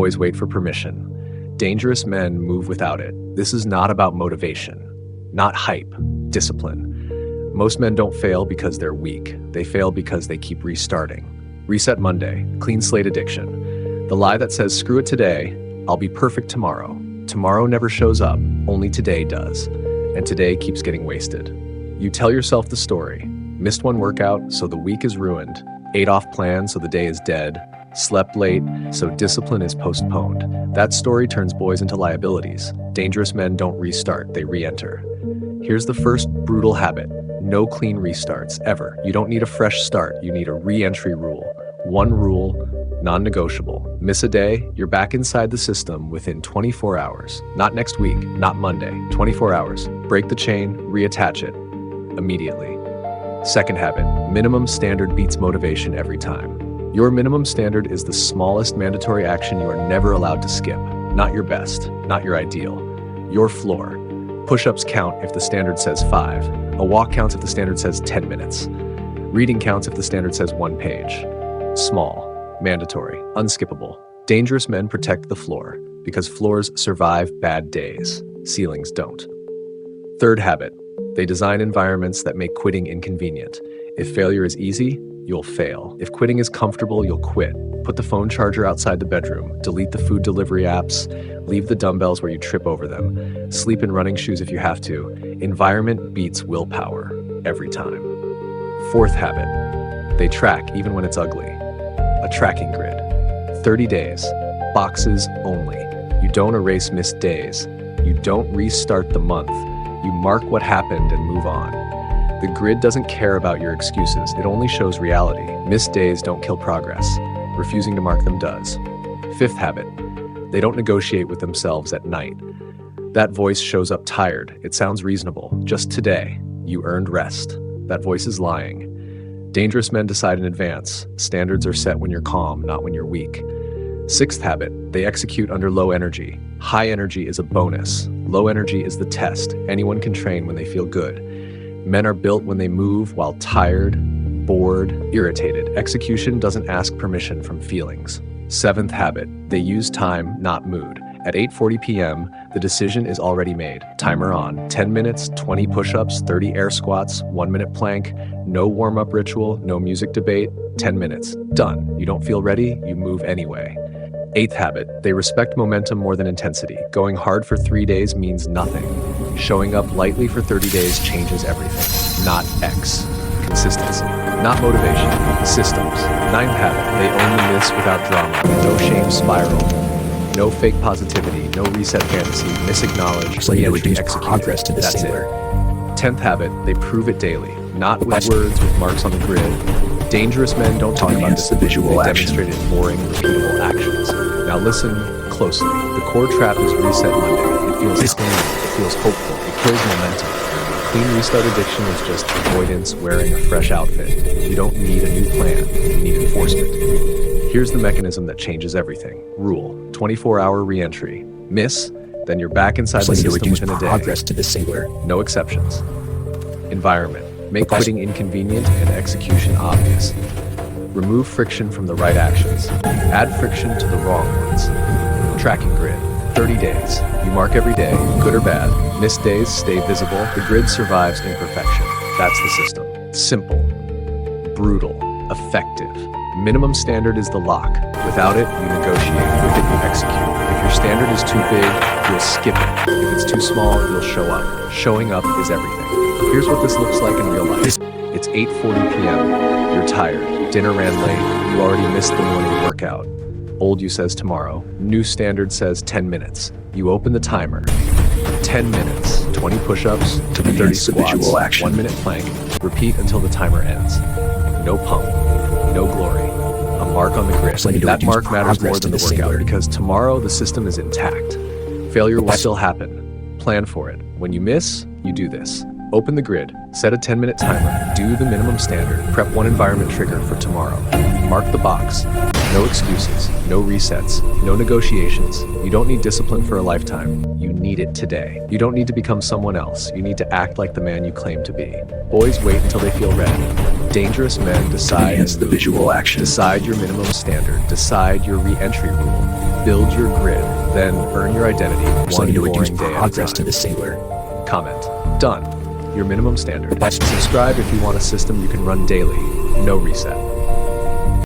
Boys wait for permission. Dangerous men move without it. This is not about motivation, not hype, discipline. Most men don't fail because they're weak. They fail because they keep restarting. Reset Monday, clean slate addiction. The lie that says, screw it today, I'll be perfect tomorrow. Tomorrow never shows up, only today does. And today keeps getting wasted. You tell yourself the story. Missed one workout, so the week is ruined. Ate off plan, so the day is dead. Slept late, so discipline is postponed. That story turns boys into liabilities. Dangerous men don't restart, they re-enter. Here's the first brutal habit. No clean restarts, ever. You don't need a fresh start, you need a re-entry rule. One rule, non-negotiable. Miss a day, you're back inside the system within 24 hours. Not next week, not Monday, 24 hours. Break the chain, reattach it. Immediately. Second habit, minimum standard beats motivation every time. Your minimum standard is the smallest mandatory action you are never allowed to skip. Not your best, not your ideal. Your floor. Push-ups count if the standard says 5. A walk counts if the standard says 10 minutes. Reading counts if the standard says 1 page. Small, mandatory, unskippable. Dangerous men protect the floor because floors survive bad days. Ceilings don't. Third habit, they design environments that make quitting inconvenient. If failure is easy, you'll fail. If quitting is comfortable, you'll quit. Put the phone charger outside the bedroom, delete the food delivery apps, leave the dumbbells where you trip over them, sleep in running shoes if you have to. Environment beats willpower, every time. Fourth habit, they track even when it's ugly. A tracking grid. 30 days, boxes only. You don't erase missed days. You don't restart the month. You mark what happened and move on. The grid doesn't care about your excuses, it only shows reality. Missed days don't kill progress. Refusing to mark them does. Fifth habit, they don't negotiate with themselves at night. That voice shows up tired. It sounds reasonable. Just today, you earned rest. That voice is lying. Dangerous men decide in advance. Standards are set when you're calm, not when you're weak. Sixth habit, they execute under low energy. High energy is a bonus. Low energy is the test. Anyone can train when they feel good. Men are built when they move while tired, bored, irritated. Execution doesn't ask permission from feelings. Seventh habit, they use time, not mood. At 8:40 p.m., the decision is already made. Timer on. 10 minutes, 20 push-ups, 30 air squats, 1-minute plank, no warm-up ritual, no music debate, 10 minutes. Done. You don't feel ready, you move anyway. Eighth habit, they respect momentum more than intensity. Going hard for 3 days means nothing. Showing up lightly for 30 days changes everything. Not X. Consistency. Not motivation. Systems. Ninth habit, they own the miss without drama. No shame spiral. No fake positivity. No reset fantasy. Misacknowledge. Re-entry Progress to the That's singular. it. 10th habit, they prove it daily. Not with words, with marks on the grid. Dangerous men don't talk about Enhance this. the visual They action. demonstrate it in boring, repeatable actions. Now listen closely. The core trap is reset Monday. It feels clean. It feels hopeful. It kills momentum. Clean restart addiction is just avoidance wearing a fresh outfit. You don't need a new plan. You need enforcement. Here's the mechanism that changes everything. Rule: 24-hour re-entry. Miss, then you're back inside the To system reduce within a day. progress to the singular. No exceptions. Environment. Make quitting inconvenient and execution obvious. Remove friction from the right actions. Add friction to the wrong ones. Tracking grid. 30 days. You mark every day, good or bad. Missed days stay visible. The grid survives imperfection. That's the system. Simple. Brutal. Effective. Minimum standard is the lock. Without it, you negotiate. With it, you execute. If your standard is too big, you'll skip it. If it's too small, you'll show up. Showing up is everything. Here's what this looks like in real life. It's 8:40 p.m. You're tired. Dinner ran late. You already missed the morning workout. Old you says tomorrow. New standard says 10 minutes. You open the timer. 10 minutes. 20 push-ups, 30 enhance the squats, visual action. 1-minute plank. Repeat until the timer ends. No pump. No glory. A mark on the grid. Like That mark matters more progress than to the the workout singular. because tomorrow the system is intact. Failure will still happen. Plan for it. When you miss, you do this. Open the grid, set a 10-minute timer, do the minimum standard, prep one environment trigger for tomorrow. Mark the box. No excuses, no resets, no negotiations. You don't need discipline for a lifetime. You need it today. You don't need to become someone else. You need to act like the man you claim to be. Boys wait until they feel ready. Dangerous men decide Enhance the visual action. Decide your minimum standard. Decide your re-entry rule. Build your grid, then earn your identity one to reduce boring day at a progress to time. the sailor. Comment. Done. Your minimum standard. That's- Subscribe if you want a system you can run daily. No reset.